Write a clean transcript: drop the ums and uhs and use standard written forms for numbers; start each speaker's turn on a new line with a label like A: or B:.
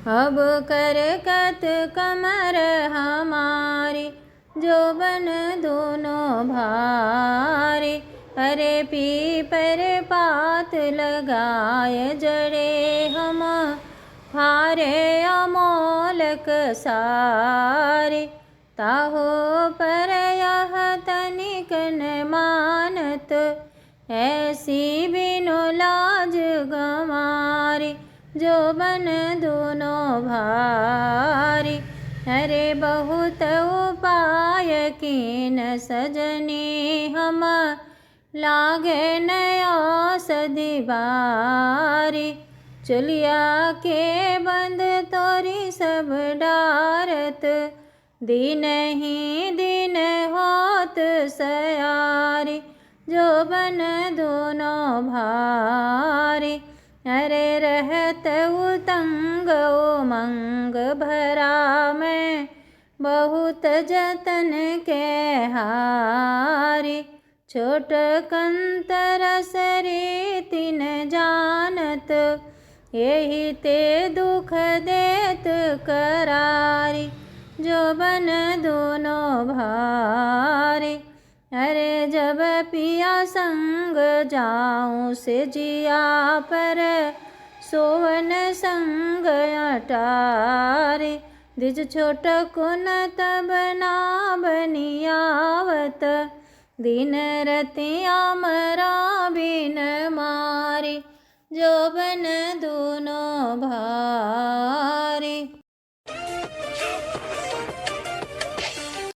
A: अब करकत कमर हमारी, जोबन दोनों भारी। अरे पीपर पात लगाए जड़े हम, हारे अमोलक सारे। ताहो पर यह तनिक न मानत, ऐसी बिनु लाज गंवारी। जोबन दोनों भारी। अरे बहुत उपाय कीन सजनी हम, लागे नया सदी बारी। चुलिया के बंद तोरी सब डारत, दिन ही दिन होत सयारी। जोबन दोनों भारी। अरे रहत उतंग उमंग भरा में, बहुत जतन के हारी। छोट कंतर सरी तिन जानत, यही ते दुख देत करारी। जोबन दोनों भारी। अरे जब पिया संग जाऊं से जिया पर, सोवन संग अटारे। द्विज छोट कुन तब ना बनियावत, दिन रतिया मरा बिन मारी। जोबन दोनों भारी।